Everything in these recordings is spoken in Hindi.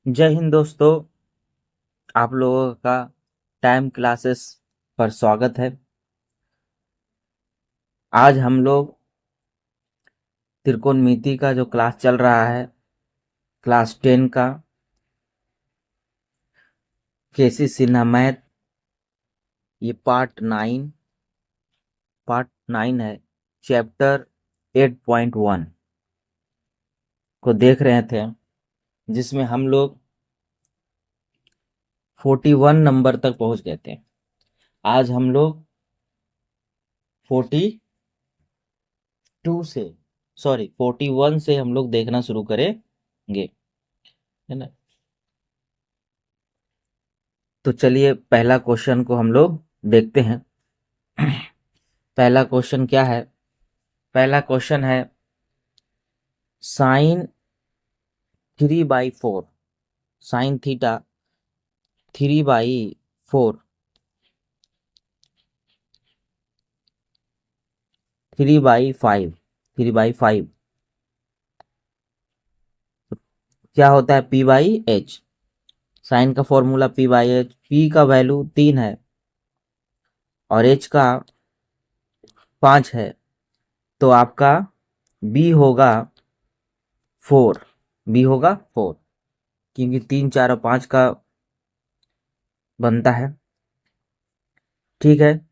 जय हिंद दोस्तों। आप लोगों का टाइम क्लासेस पर स्वागत है। आज हम लोग त्रिकोणमिति का जो क्लास चल रहा है, क्लास 10 का केसी सिन्हा मैथ, ये पार्ट 9 है। चैप्टर 8.1 को देख रहे थे, जिसमें हम लोग 41 नंबर तक पहुंच गए थे। आज हम लोग 41 से हम लोग देखना शुरू करेंगे, है ना। तो चलिए पहला क्वेश्चन को हम लोग देखते हैं। पहला क्वेश्चन क्या है? पहला क्वेश्चन है साइन 3/4, साइन थीटा 3/4, 3/5, 3/5 क्या होता है? P/H। साइन का फॉर्मूला P/H, P का वैल्यू 3 है और H का 5 है, तो आपका B होगा 4। B होगा 4, क्योंकि 3, 4 और 5 का बनता है। ठीक है,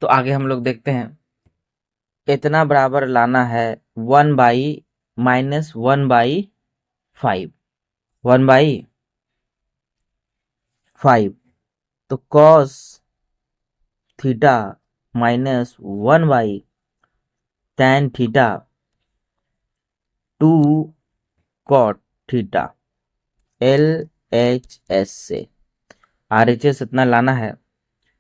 तो आगे हम लोग देखते हैं। इतना बराबर लाना है 1/-1/5, 1/5। तो cos theta -1/tan theta 2 cot theta, LHS से RHS इतना लाना है।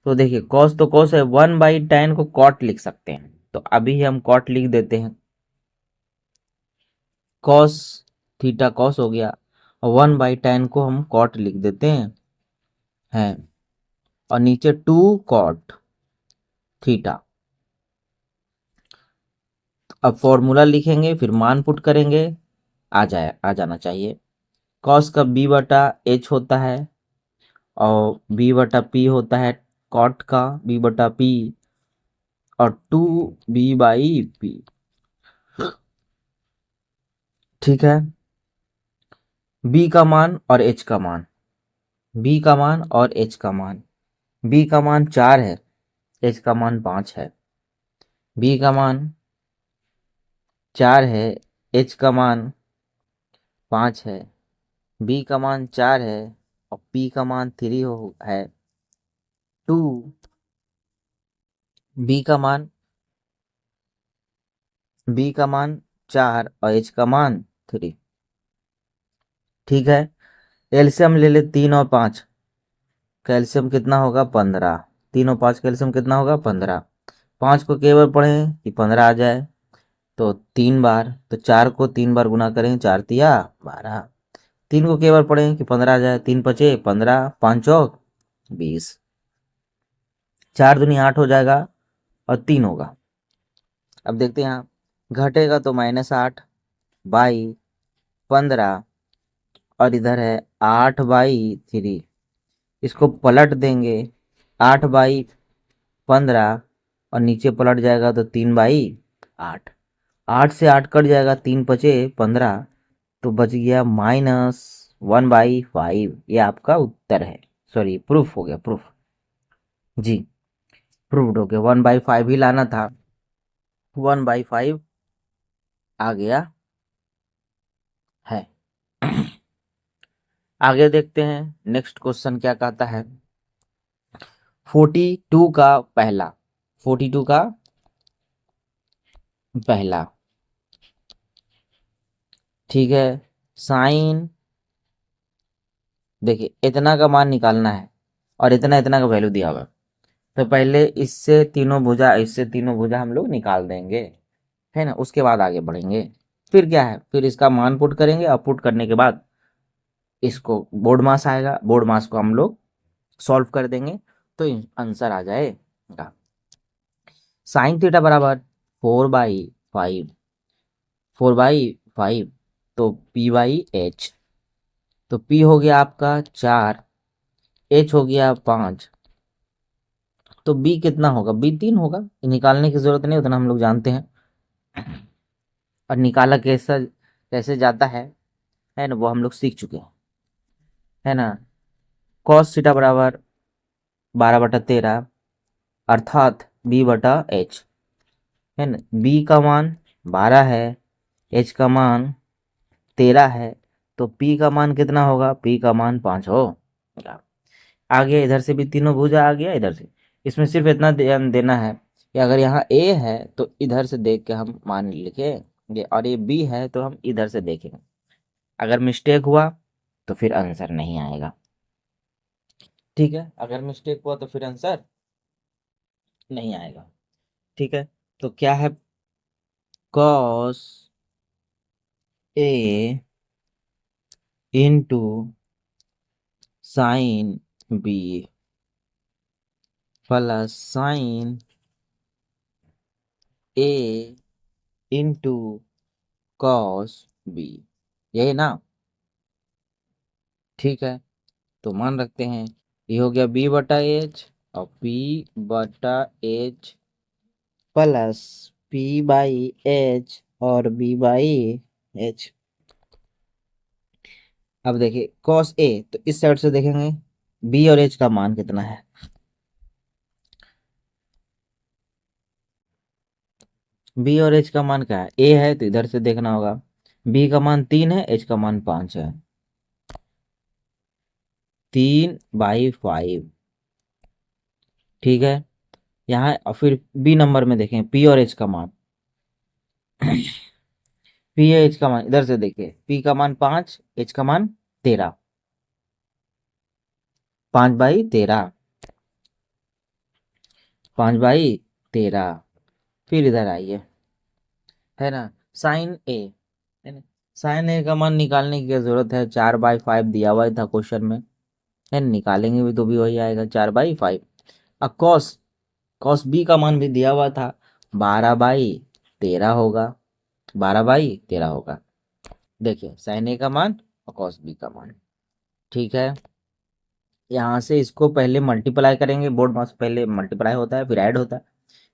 तो देखिए cos तो cos है, 1/tan को cot लिख सकते हैं, तो अभी हम cot लिख देते हैं। cos थीटा cos हो गया और 1/tan को हम cot लिख देते हैं और नीचे 2 cot थीटा। अब फॉर्मूला लिखेंगे, फिर मान पुट करेंगे, आ जाना चाहिए। cos का B/H होता है और B/P होता है cot का B/P और 2B/P। ठीक है, B का मान और H का मान, B का मान और H का मान, B का मान 4 है, H का मान 5 है। B का मान 4 है, H का मान 5 है। B का मान 4 है और P का मान 3 है। 2 B का मान 4 और H का मान 3। ठीक है, एलसीएम ले ले 3 और 5, कैल्शियम कितना होगा? 15। 3 और 5 कैल्शियम कितना होगा? 15। 5 को कई बार पढ़ें कि 15 आ जाए? तो 3 बार। तो 4 को 3 बार गुना करें, 4 तिया 12। 3 को कई बार पढ़ें कि 15 आ जाए? 3 पचे 15, 5 चौक 20, 4 दूनी 8 हो जाएगा और 3 होगा। अब देखते हैं यहाँ, घटेगा तो -8/15 और इधर है 8/3। इसको पलट देंगे, 8/15 और नीचे पलट जाएगा तो 3/8। 8 से 8 कट जाएगा, 3 पचे 15, तो बच गया -1/5। ये आपका उत्तर है, सॉरी प्रूफ हो गया, प्रूफ जी, प्रूव्ड हो गया। 1/5 ही लाना था, 1/5 आ गया है। आगे देखते हैं नेक्स्ट क्वेश्चन क्या कहता है। 42 का पहला, 42 का पहला, ठीक है। साइन, देखिए इतना का मान निकालना है और इतना इतना का वैल्यू दिया हुआ है, तो पहले इससे तीनों भुजा हम लोग निकाल देंगे, है ना। उसके बाद आगे बढ़ेंगे। फिर क्या है, फिर इसका मान पुट करेंगे और पुट करने के बाद इसको बोर्ड मास आएगा, बोर्ड मास को हम लोग सॉल्व कर देंगे तो आंसर आ जाएगा। साइन थीटा बराबर 4/5, 4/5 तो P/H, तो P हो गया आपका 4, H हो गया 5, तो B कितना होगा? B 3 होगा। ये निकालने की जरूरत नहीं, उतना हम लोग जानते हैं। और निकाला कैसा कैसे जाता है ना, वो हम लोग सीख चुके हैं, है ना। cos थीटा बराबर 12/13 अर्थात B/H, है ना। B का मान 12 है, H का मान 13 है, तो P का मान कितना होगा? P का मान 5 हो। आ गया, इधर से भी तीनों भुजा आ गया इधर से। इसमें सिर्फ इतना ध्यान देना है कि अगर यहाँ A है तो इधर से देख के हम मान लिखेंगे, और ये B है तो हम इधर से देखेंगे। अगर मिस्टेक हुआ तो फिर आंसर नहीं आएगा। ठीक है, अगर मिस्टेक हुआ तो फिर आंसर नहीं आएगा। ठीक है, तो क्या है? cos A into sine B plus sign A into cos B, यही ना? ठीक है, तो मान रखते हैं ये हो गया B/H, और P/H प्लस P/H और B/H। अब देखिए cos A, तो इस साइड से देखेंगे B और H का मान कितना है। B और H का मान क्या है? A है तो इधर से देखना होगा। B का मान 3 है, H का मान 5 है। 3/5। ठीक है, यहाँ और फिर B नंबर में देखें P और H का मान। P है, H का मान इधर से देखिए, P का मान 5, H का मान 13, 5/13, 5/13। फिर इधर आइए, है ना, साइन ए, है ना। साइन ए का मान निकालने की क्या जरूरत है? 4/5 दिया हुआ था क्वेश्चन में, है ना? निकालेंगे भी तो भी वही आएगा, 4/5। अब कॉस कॉस बी का मान भी दिया हुआ था, 12/13 होगा, 12/13 होगा। देखिए साइन ए का मान और कॉस बी का मान। ठीक है, यहाँ से इसको पहले मल्टीप्लाई करेंगे, बोर्ड मास पहले मल्टीप्लाई होता है फिर ऐड होता है,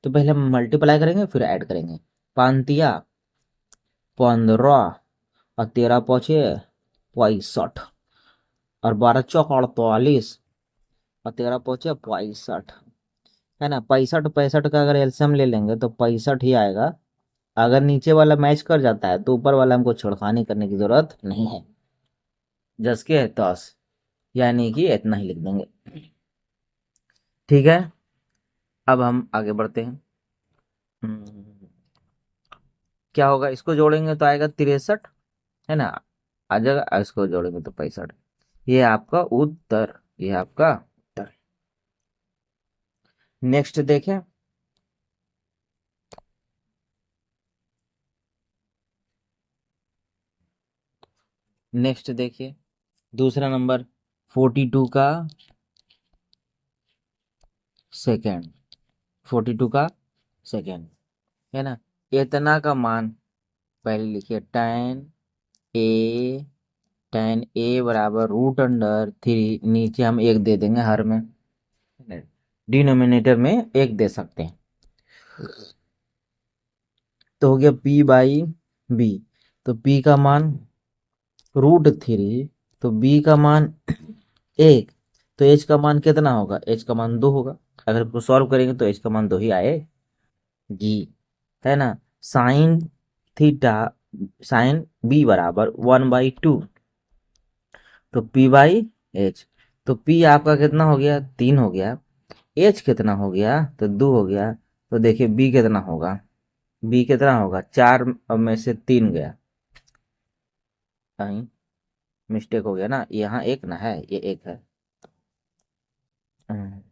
तो पहले हम मल्टीप्लाई करेंगे फिर ऐड करेंगे। 5×15 और 13×5 = 65, और 12×4 = 48, और 13×5 = 65, है ना। 65 का अगर एलसीएम ले लेंगे तो 65 ही आएगा। अगर नीचे वाला मैच कर जाता है तो ऊपर वाला हमको छेड़खानी करने की जरूरत नहीं है, जस के तस, यानी कि इतना ही लिख देंगे। ठीक है, अब हम आगे बढ़ते हैं। हम्म, क्या होगा? इसको जोड़ेंगे तो आएगा 63, है ना, आ जाएगा। इसको जोड़ेंगे तो 65। ये आपका उत्तर, ये आपका उत्तर। नेक्स्ट देखें। नेक्स्ट देखिए, दूसरा नंबर 42 का सेकेंड, 42 का सेकेंड, है ना। इतना का मान पहले लिखिए, ए tan A बराबर √3, नीचे हम एक दे देंगे हर में, डिनोमिनेटर में एक दे सकते हैं, तो हो गया P/B। तो P का मान √3, तो B का मान 1, तो H का मान कितना होगा? H का मान 2 होगा। अगर इसको सॉल्व करेंगे तो H का मान 2 ही आएगी, है ना। साइन थीटा, साइन B बराबर 1/2, तो P/H, तो P आपका कितना हो गया? 3 हो गया। H कितना हो गया? तो 2 हो गया। तो देखिए B कितना होगा? B कितना होगा? 4 में से 3 गया, कहीं मिस्टेक हो गया ना, यहाँ एक ना है, ये एक है। हम्म,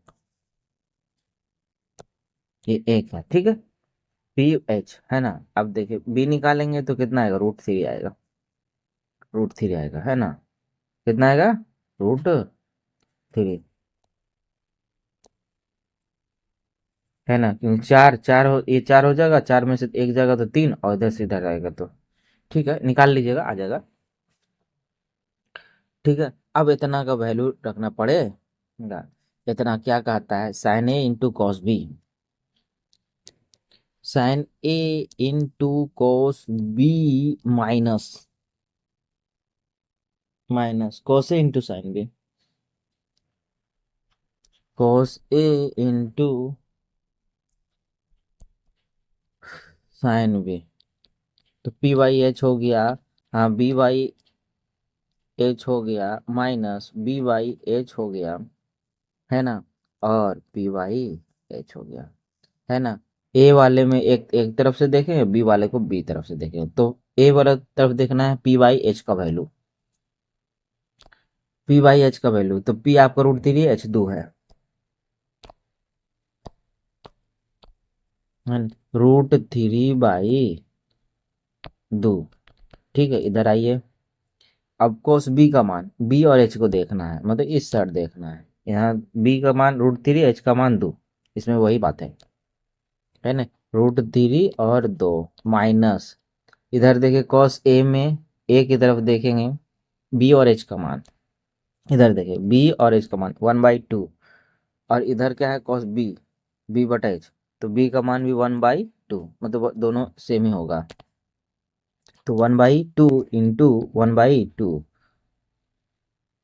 ये एक है, ठीक है। PH, है ना। अब देखिए B निकालेंगे तो कितना आएगा? √3 आएगा, √3 आएगा, है ना। कितना आएगा? √3, है ना, क्योंकि चार चार हो, ये 4 हो जाएगा, 4 में से एक जाएगा तो 3, और इधर से इधर आएगा तो ठीक है, निकाल लीजिएगा, आ जाएगा। ठीक है, अब इतना का वैल्यू रखना पड़ेगा। इतना क्या कहता है, sine A into cos B, sine A into cos B minus minus cos A into sine B, cos A into sine B, तो पी वाई एच हो गया, हाँ बी वाई एच हो गया माइनस बी वाई एच हो गया, है ना, और पी वाई एच हो गया, है ना। ए वाले में एक एक तरफ से देखें, बी वाले को बी तरफ से देखें, तो ए वाला तरफ देखना है पी वाई एच का वैल्यू, पी वाई एच का वैल्यू, तो पी आपका √3 एच 2 है, √3/2। ठीक है, इधर आइए, अब कोस बी का मान, बी और एच को देखना है, मतलब इस साइड देखना है, यहाँ बी का मान √3, एच का मान 2, इसमें वही बात है ना, √3 और 2 माइनस, इधर देखिए कॉस ए में ए की तरफ देखेंगे, बी और एच का मान, इधर देखिए बी और एच का मान 1/2, और इधर क्या है कॉस बी, बी बटा एच, तो बी का मान भी 1/2, मतलब दोनों सेम ही होगा, तो 1/2 इंटू 1/2,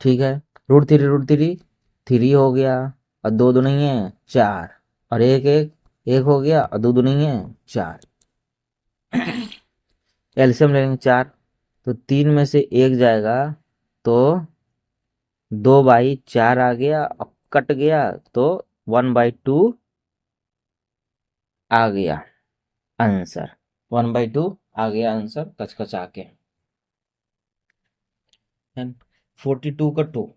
ठीक है, √3 3 हो गया, और दो दो नहीं है 4, और एक एक एक हो गया, और दो दो नहीं है 4, एलसीएम ले लेंगे 4, तो 3 में से एक जाएगा, तो 2/4 आ गया, अब कट गया, तो 1/2 आ गया आंसर, 1/2 आ गया आंसर कचकचा के, 42 का 2,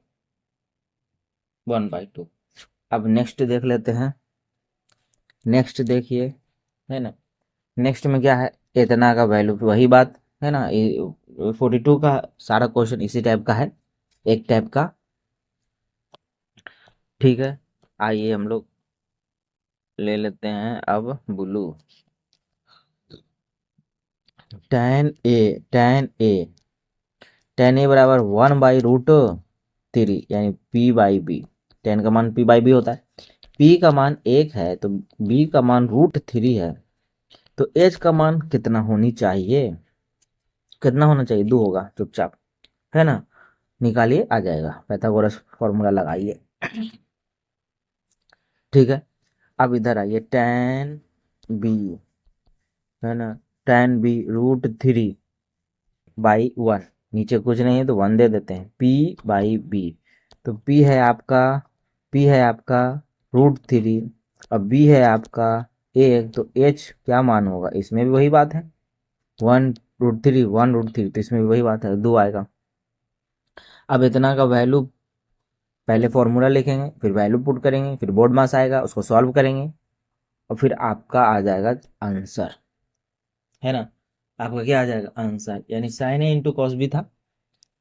1/2। अब नेक्स्ट देख लेते हैं, नेक्स्ट देखिए, है ना, नेक्स्ट में क्या है, इतना का वैल्यू, वही बात है ना, 42 का सारा क्वेश्चन इसी टाइप का है, एक टाइप का। ठीक है, आइए हम लोग ले लेते हैं अब ब्लू, tan ए बराबर 1/√3, यानी p/b, tan का मान p/b होता है, p का मान 1 है तो b का मान √3 है, तो h का मान कितना होनी चाहिए, कितना होना चाहिए, 2 होगा चुपचाप, है ना, निकालिए आ जाएगा, पाइथागोरस फॉर्मूला लगाइए। ठीक है, अब इधर आइए, tan b, है ना, tan b √3/1, नीचे कुछ नहीं है तो 1 दे देते हैं, p/b, तो p है आपका √3, अब b है आपका 1, तो h क्या मान होगा, इसमें भी वही बात है, 1√3, तो इसमें भी वही बात है, 2 आएगा। अब इतना का वैल्यू, पहले फॉर्मूला लिखेंगे, फिर वैल्यू पुट करेंगे, फिर बोर्ड मास आएगा, उसको सॉल्व करेंगे, और फिर आपका आ जाएगा आंसर, है ना, आपका क्या आ जाएगा आंसर, यानी sine A into cos B था,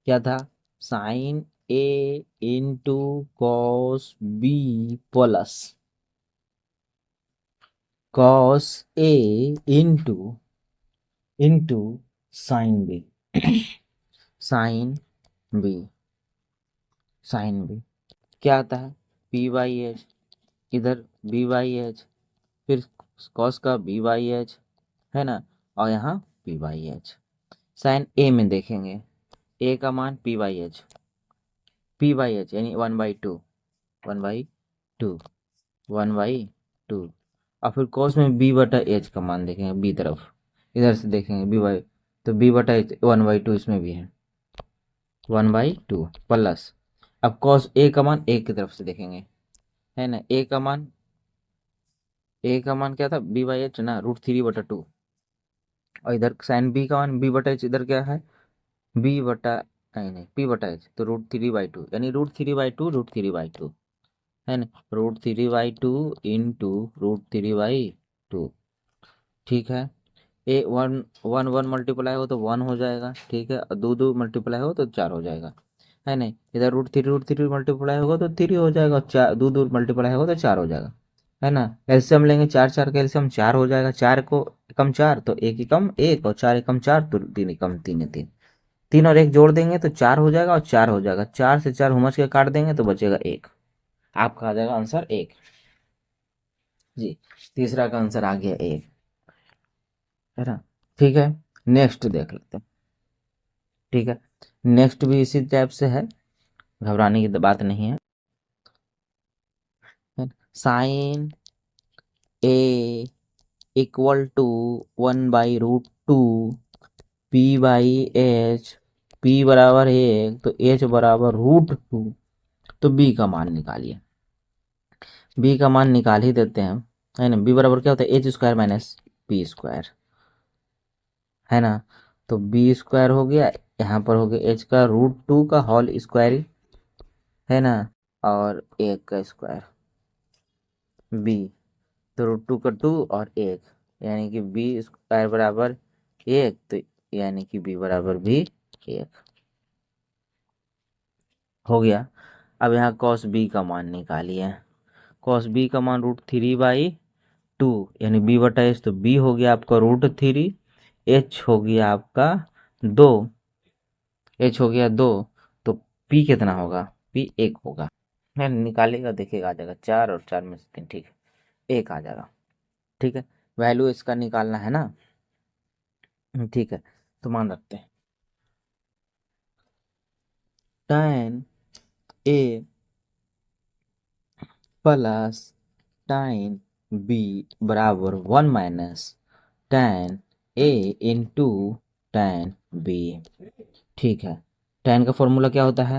क्या था, sine A into cos B plus cos A into into sine B, sine B, sine B क्या आता है, p/h, इधर b/h, फिर कॉस का b/h, है ना, और यहाँ p/h, साइन ए में देखेंगे, ए का मान p/h यानी 1/2, 1/2, 1/2, और फिर कॉस में b/h का मान देखेंगे, बी तरफ इधर से देखेंगे तो b/h 1/2 इसमें भी है, 1/2 प्लस, अब कॉस ए का मान एक की तरफ से देखेंगे, है ना, ए का मान क्या था, b/h ना, √3/2, और इधर साइन बी का मान b/h, इधर क्या है b बटा, नहीं p/h, तो √3/2, यानी √3/2, √3/2, है ना, √3/2 इंटू √3/2, ठीक है, ए वन वन वन मल्टीप्लाई हो तो 1 हो जाएगा, ठीक है, और दो दो मल्टीप्लाई हो तो 4 हो जाएगा, है नहीं, इधर √3 मल्टीप्लाई होगा तो 3 हो जाएगा, और चार दो दो मल्टीप्लाई होगा तो 4 हो जाएगा, है ना, एलसीएम लेंगे, 4 4 का एलसीएम 4 हो जाएगा, 4 को कम 4 तो 1 एकम 1, और 4 एकम 4 तो 3 एकम 3 है 3, 3 और 1 जोड़ देंगे तो 4 हो जाएगा और 4 हो जाएगा, 4 से 4 हुमस के काट देंगे तो बचेगा 1। आपका आ जाएगा आंसर 1 जी। तीसरा का आंसर आ गया 1, है ना। ठीक है, नेक्स्ट देख लेते हैं। ठीक है, नेक्स्ट भी इसी टाइप से है, घबराने की बात नहीं है। Sine A equal to 1/√2 P by H, P बराबर 1 तो एच बराबर √2, तो बी का मान निकालिए। बी का मान निकाल ही देते हैं, है ना। बी बराबर क्या होता है, H square minus P square, है ना। तो बी स्क्वायर हो गया, यहाँ पर हो गया एच का √2 का होल स्क्वायर, है ना, और 1 का स्क्वायर बी, तो √2 का 2 और 1, यानी कि बी स्क्वायर बराबर 1, तो यानी कि बी बराबर भी 1 हो गया। अब यहाँ कॉस बी का मान निकालिए। कॉस बी का मान √3/2, यानी बी बटा एच, तो बी हो गया आपका √3, एच हो गया आपका 2, एच हो गया 2, तो पी कितना होगा, पी 1 होगा, है। निकालेगा देखिएगा आ जाएगा 4 और 4 में से 3, ठीक है, 1 आ जाएगा। ठीक है, वैल्यू इसका निकालना है ना। ठीक है, तो मान रखते हैं tan A plus tan B बराबर 1 minus tan A into tan B. ठीक है, tan का फॉर्मूला क्या होता है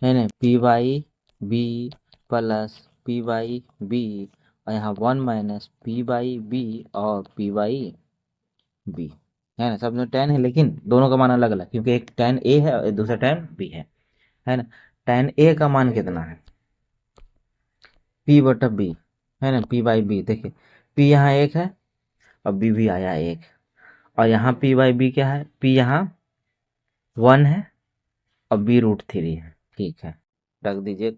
ना, P by B plus P by B, और यहाँ 1 माइनस पी बाई बी और पी बाई बी, है ना। सब में tan है लेकिन दोनों का मान अलग अलग, क्योंकि एक tan ए है और दूसरा tan बी है ना। tan ए का मान कितना है, पी बटा बी, है ना, पी बाई बी। देखिए पी यहाँ 1 है और बी भी आया 1, और यहाँ पी बाई बी क्या है, पी यहाँ 1 है और बी √3 है। ठीक है, रख दीजिए,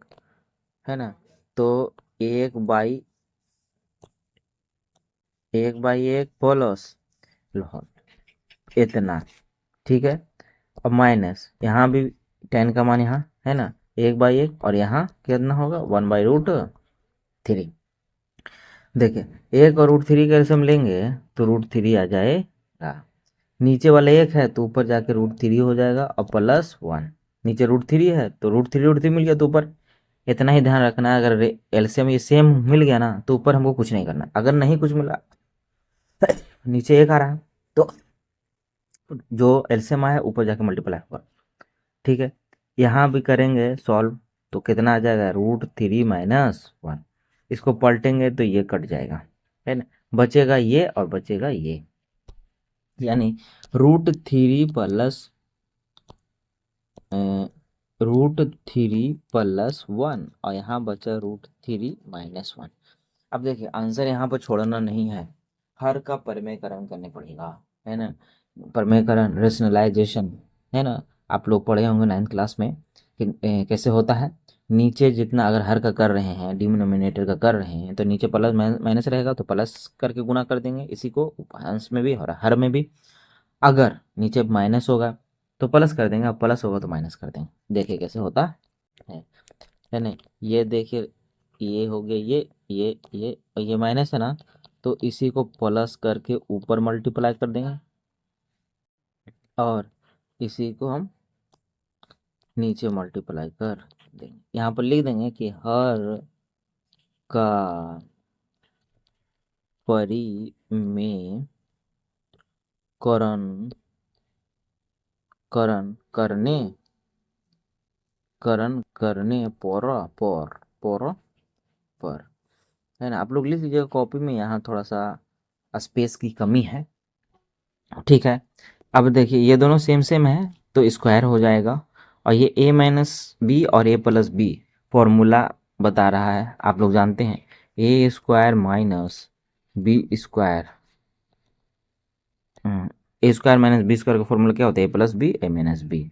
है ना। तो 1/1 प्लस इतना, ठीक है। अब माइनस यहाँ भी tan का मान यहाँ है ना 1/1, और यहाँ कितना होगा 1/√3। देखिए 1 और √3 का हम लेंगे तो √3 आ जाएगा, नीचे वाला 1 है तो ऊपर जाके √3 हो जाएगा, और +1, नीचे √3 है तो √3 मिल गया, तो ऊपर। इतना ही ध्यान रखना है, अगर एलसीएम ये सेम मिल गया ना तो ऊपर हमको कुछ नहीं करना, अगर नहीं कुछ मिला नीचे 1 आ रहा है तो जो एलसीएम आया ऊपर जाके मल्टीप्लाई होगा। ठीक है, यहाँ भी करेंगे सॉल्व तो कितना आ जाएगा √3 - 1, इसको पलटेंगे तो ये कट जाएगा, है ना, बचेगा ये और बचेगा ये, यानी √3 + 1, और यहाँ बचा √3 - 1। अब देखिए आंसर यहाँ पर छोड़ना नहीं है, हर का परिमेयकरण करने पड़ेगा, है ना। परिमेयकरण रेशनलाइजेशन, है ना, आप लोग पढ़े होंगे 9th क्लास में कि कैसे होता है। नीचे जितना अगर हर का कर रहे हैं, डिनोमिनेटर का कर रहे हैं, तो नीचे प्लस माइनस रहेगा तो प्लस करके गुना कर देंगे, इसी को अंश में भी और हर में भी। अगर नीचे माइनस होगा तो प्लस कर देंगे, अब प्लस होगा तो माइनस कर देंगे। देखिए कैसे होता है है ना। ये देखिए ये हो गया, ये और ये माइनस है ना, तो इसी को प्लस करके ऊपर मल्टीप्लाई कर देंगे, और इसी को हम नीचे मल्टीप्लाई कर देंगे। यहाँ पर लिख देंगे कि हर का परिमेयकरण करण करने करण करने पर, है ना। आप लोग लिख लीजिएगा कॉपी में, यहाँ थोड़ा सा स्पेस की कमी है। ठीक है, अब देखिए ये दोनों सेम सेम है तो स्क्वायर हो जाएगा, और ये a - b और a+b फॉर्मूला बता रहा है, आप लोग जानते हैं a² - b², a² - b² का फॉर्मूला क्या होता है, a+b a-b,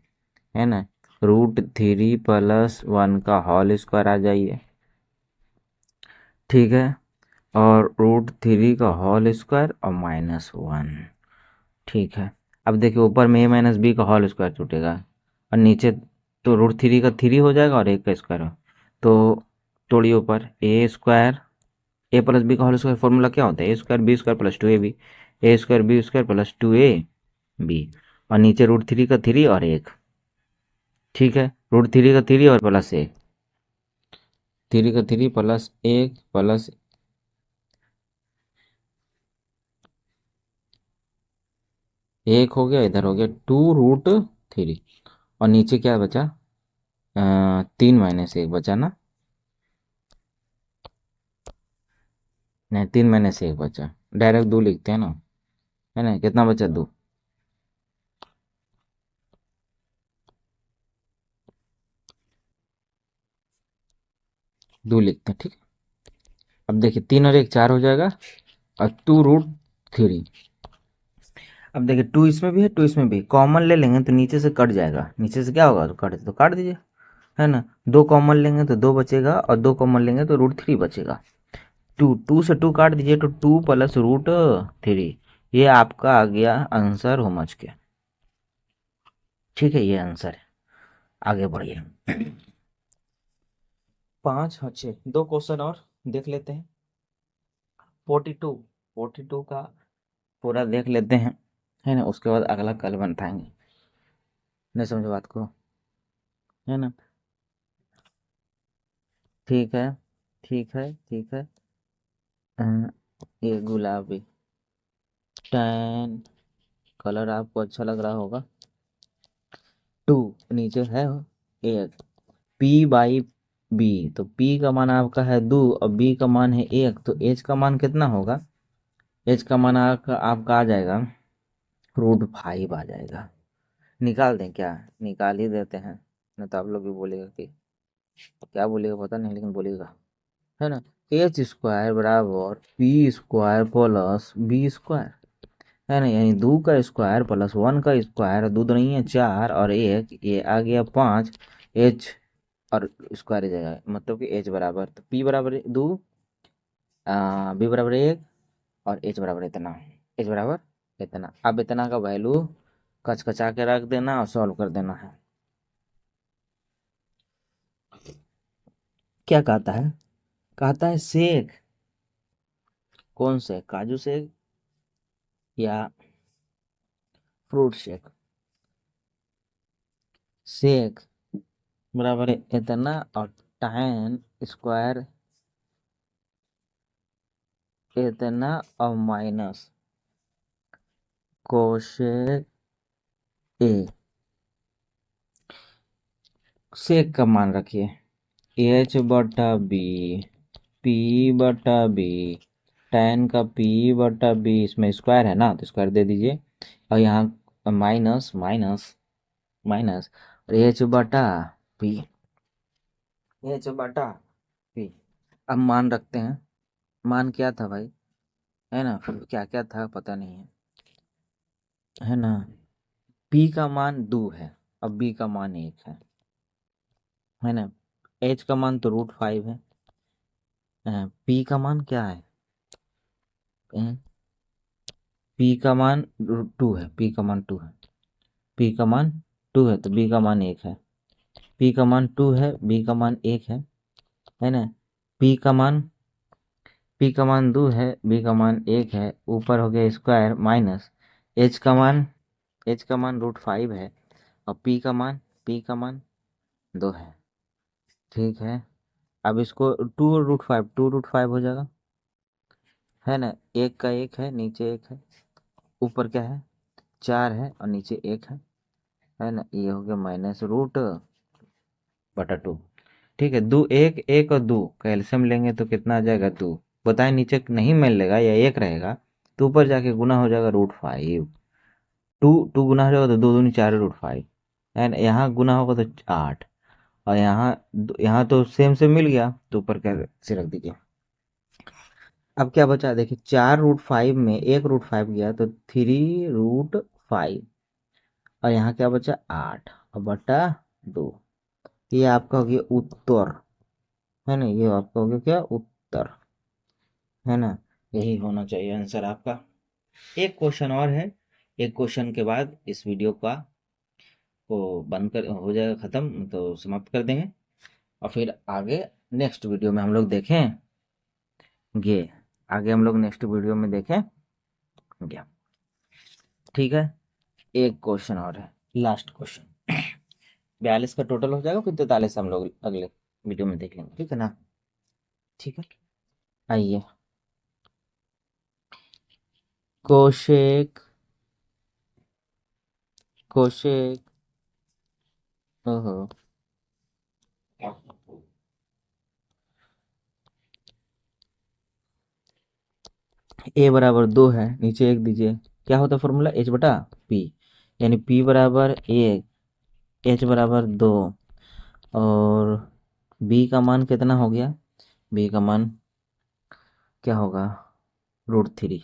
है ना। √3 + 1 का होल स्क्वायर आ जाइए, ठीक है, और √3 का होल स्क्वायर और -1, ठीक है। अब देखिए ऊपर में a माइनस बी का होल स्क्वायर छूटेगा और नीचे तो रूट थ्री का थ्री हो जाएगा और एक का स्क्वायर हो, तो तोड़िए ऊपर A square A plus B का होल स्क्वायर फॉर्मूला क्या होता है, A square B square plus two A B, A square B square plus two A B, और नीचे रूट थ्री का थ्री और एक। ठीक है, रूट थ्री का थ्री और प्लस एक, थ्री का थ्री प्लस एक प्लस एक हो गया, इधर हो गया टू रूट थ्री, और नीचे क्या बचा, तीन माइनस एक बचा ना, नहीं तीन माइनस एक बचा, डायरेक्ट दो लिखते हैं ना, है ना, कितना बचा दो, दो लिखते हैं। ठीक है, अब देखिए तीन और एक चार हो जाएगा और टू रूट थ्री। अब देखिए टू इसमें भी है टू इसमें भी, कॉमन ले लेंगे तो नीचे से कट जाएगा, नीचे से क्या होगा तो कट, तो काट दीजिए, है ना, दो कॉमन लेंगे तो दो बचेगा और दो कॉमन लेंगे तो रूट थ्री बचेगा। टू टू से टू काट दीजिए तो टू प्लस रूट थ्री, ये आपका आ गया आंसर होमच के। ठीक है, ये आंसर है। आगे बढ़िए, पाँच और छः दो क्वेश्चन और देख लेते हैं। 42, 42 का पूरा देख लेते हैं, है ना, उसके बाद अगला कल बनाएंगे। नहीं समझे बात को, है ना। ठीक है, ठीक है, ठीक है। ये गुलाबी टैन कलर आपको अच्छा लग रहा होगा। टू नीचे है एक, पी बाई बी, तो पी का मान आपका है दो और बी का मान है एक, तो एच का मान कितना होगा, एच का मान आपका आ जाएगा रूट फाइव आ जाएगा। निकाल दें क्या, निकाल ही देते हैं, नहीं तो आप लोग भी बोलेगा कि क्या बोलेगा पता नहीं, लेकिन बोलेगा, है ना। एच स्क्वायर बराबर P square plus B square, है ना, यानी दो का स्क्वायर प्लस वन का स्क्वायर, दो दो नहीं है चार और एक, ये आ गया पाँच, एच और स्क्वायर जाएगा, मतलब कि एच बराबर, तो पी बराबर दो, बी बराबर एक और एच बराबर इतना, एच बराबर इतना। अब इतना का वैल्यू कचकचा के रख देना और सॉल्व कर देना है। क्या कहता है शेक, कौन से काजू शेक या फ्रूट शेक, शेक बराबर है इतना और tan स्क्वायर इतना और माइनस कोशेक ए, शेक का मान रखिए एच बटा बी, पी बटा बी, tan का पी बटा बी, इसमें स्क्वायर है ना तो स्क्वायर दे दीजिए, और यहाँ माइनस माइनस माइनस एच बटा पी, एच बटा पी। अब मान रखते हैं, मान क्या था भाई, है ना, क्या क्या था पता नहीं है ना। पी का मान दो है और बी का मान एक है ना, एच का मान तो रूट फाइव है, पी का मान क्या है, पी का मान टू है, पी का मान टू है, पी का मान टू है तो बी का मान एक है, पी का मान टू है बी का मान एक है ना, पी का मान पी का मान दो है बी का मान एक है, ऊपर हो गया स्क्वायर माइनस एच का मान, एच का मान रूट फाइव है और पी का मान दो है। ठीक है, अब इसको टू रूट फाइव हो जाएगा, है ना, एक का एक है नीचे एक है, ऊपर क्या है चार है और नीचे एक है ना, ये हो गया माइनस रूट बटा टू। ठीक है, दो एक एक और दो कैल्शियम लेंगे तो कितना आ जाएगा दो, बताएं नीचे नहीं मिलेगा या एक रहेगा तो ऊपर जाके गुना हो जाएगा रूट फाइव, टू टू गुना हो जाएगा तो दो दूनी चार रूट फाइव, एंड यहाँ गुना होगा तो आठ, और यहाँ तो सेम से मिल गया तो ऊपर कैसे रख दीजिए। अब क्या बचा देखिए, चार रूट फाइव में एक रूट फाइव गया तो थ्री रूट फाइव, और यहाँ क्या बचा आठ और बटा दो, ये आपका हो गया उत्तर, है ना, ये आपका हो गया क्या उत्तर, है ना, यही होना चाहिए आंसर आपका। एक क्वेश्चन और है, एक क्वेश्चन के बाद इस वीडियो का को बंद कर हो जाएगा, ख़त्म, तो समाप्त कर देंगे और फिर आगे नेक्स्ट वीडियो में हम लोग देखेंगे। आगे हम लोग नेक्स्ट वीडियो में देखेंगे। ठीक है, एक क्वेश्चन और है, लास्ट क्वेश्चन। 42 का टोटल हो जाएगा, फिर 43 हम लोग अगले वीडियो में देख लेंगे, ठीक है ना। ठीक है, आइए। कोशेक कोशेक ओहो, ए बराबर 2 है, नीचे एक दीजिए। क्या होता है फॉर्मूला, एच बटा पी, यानी पी बराबर 1, एच बराबर 2, और बी का मान कितना हो गया, बी का मान क्या होगा, √3,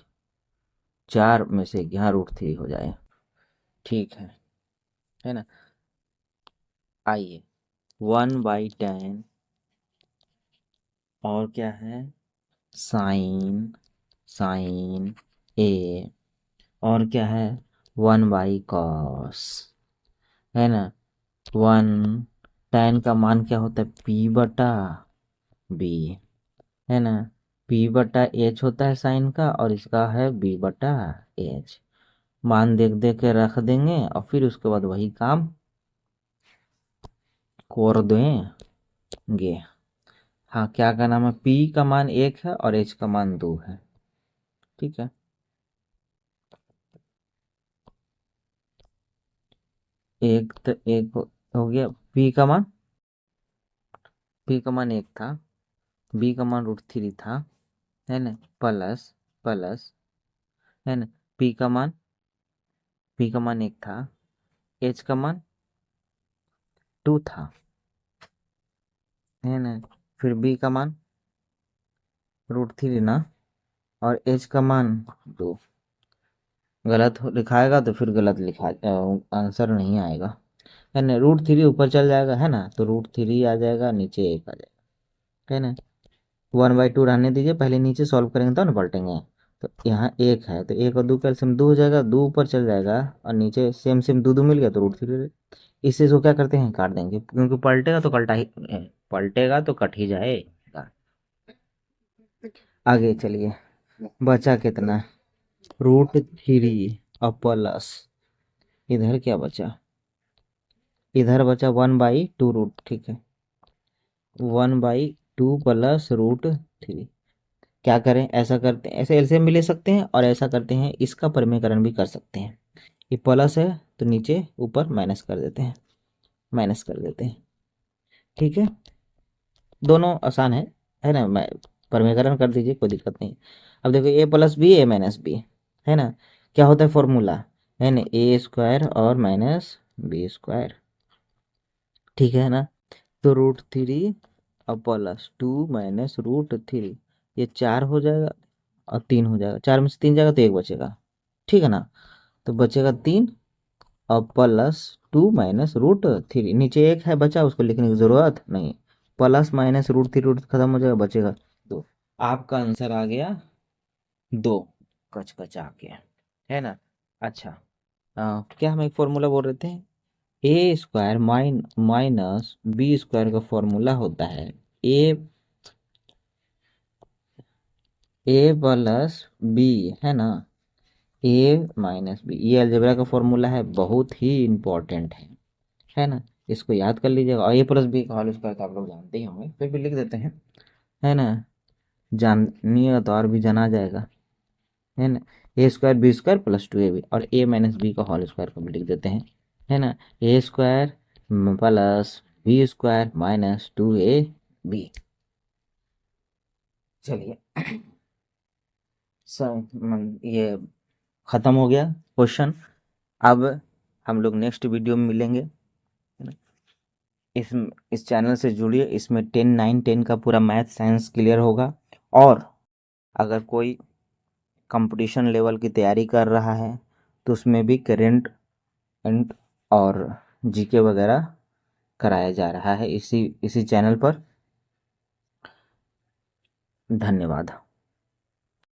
4 में से यहाँ √3 हो जाए, ठीक है ना। आइए, 1/10 और क्या है, साइन साइन ए, और क्या है, 1/cos, है ना। 1/10 का मान क्या होता है, पी बटा बी, है ना। पी बटा एच होता है साइन का, और इसका है बी बटा एच। मान देख देख के रख देंगे और फिर उसके बाद वही काम कर देंगे। हाँ, क्या का नाम है, पी का मान 1 है और एच का मान 2 है, ठीक है। एक तो एक हो गया, पी का मान 1 था, बी का मान √3 था, है ना, प्लस प्लस, है ना। पी का मान 1 था, एच का मान 2 था, है ना। फिर बी का मान √3 ना, और एच का मान 2। गलत लिखाएगा तो फिर गलत लिखा आंसर नहीं आएगा, है ना। √3 ऊपर चल जाएगा, है ना, तो √3 आ जाएगा, नीचे 1 आ जाएगा, है ना। 1/2 रहने दीजिए, पहले नीचे सॉल्व करेंगे तो ना पलटेंगे। तो यहाँ 1 है, तो 1 और 2 का एलसीएम 2 हो जाएगा, 2 ऊपर चल जाएगा और नीचे सेम सेम 2 2 मिल गया, तो √3। इससे इसको क्या करते हैं, काट देंगे, क्योंकि पलटेगा तो कट ही जाएगा। आगे चलिए, बचा कितना, √3 और प्लस, इधर क्या बचा, इधर बचा 1/2 रूट, ठीक है, 1/2 प्लस √3। क्या करें, ऐसा करते हैं, ऐसे एलसीएम भी ले सकते हैं और ऐसा करते हैं, इसका परिमेयकरण भी कर सकते हैं। ये प्लस है तो नीचे ऊपर माइनस कर देते हैं, ठीक है। दोनों आसान है ना। मैं परिमेयकरण कर दीजिए, कोई दिक्कत नहीं। अब देखो, ए प्लस बी ए माइनस बी, है ना। क्या होता है फॉर्मूला, है ना, ए स्क्वायर और माइनस बी स्क्वायर, ठीक है ना। तो √3 और प्लस 2 माइनस √3, ये 4 हो जाएगा और 3 हो जाएगा, 4 में से 3 जाएगा तो 1 बचेगा, ठीक है ना। तो बचेगा 3 और प्लस 2 माइनस √3, नीचे 1 है बचा, उसको लिखने की जरूरत नहीं, प्लस माइनस √3, रूट खत्म हो जाएगा, बचेगा 2। आपका आंसर आ गया 2, कच कचा के, है ना। अच्छा, क्या हम एक फॉर्मूला बोल रहे थे, ए स्क्वायर माइनस बी स्क्वायर का फॉर्मूला होता है ए ए प्लस बी, है ना, ए माइनस बी, ये अलजेब्रा का फॉर्मूला है, बहुत ही इंपॉर्टेंट है ना। इसको याद कर लीजिएगा, और ए प्लस बी का होल स्क्वायर तो आप लोग जानते ही होंगे, फिर भी लिख देते हैं, है ना। जानिएगा तो और भी जाना जाएगा, है ना। A square B square plus 2ab, और ए माइनस बी का होल स्क्वायर को भी लिख देते हैं, है ना। A square plus B square minus 2ab। चलिए, ये खत्म हो गया क्वेश्चन। अब हम लोग नेक्स्ट वीडियो में मिलेंगे, है ना। इस चैनल से जुड़िए, इसमें 10 9 10 का पूरा मैथ साइंस क्लियर होगा। और अगर कोई कंपटीशन लेवल की तैयारी कर रहा है तो उसमें भी करेंट एंड और जीके वगैरह कराया जा रहा है इसी चैनल पर। धन्यवाद।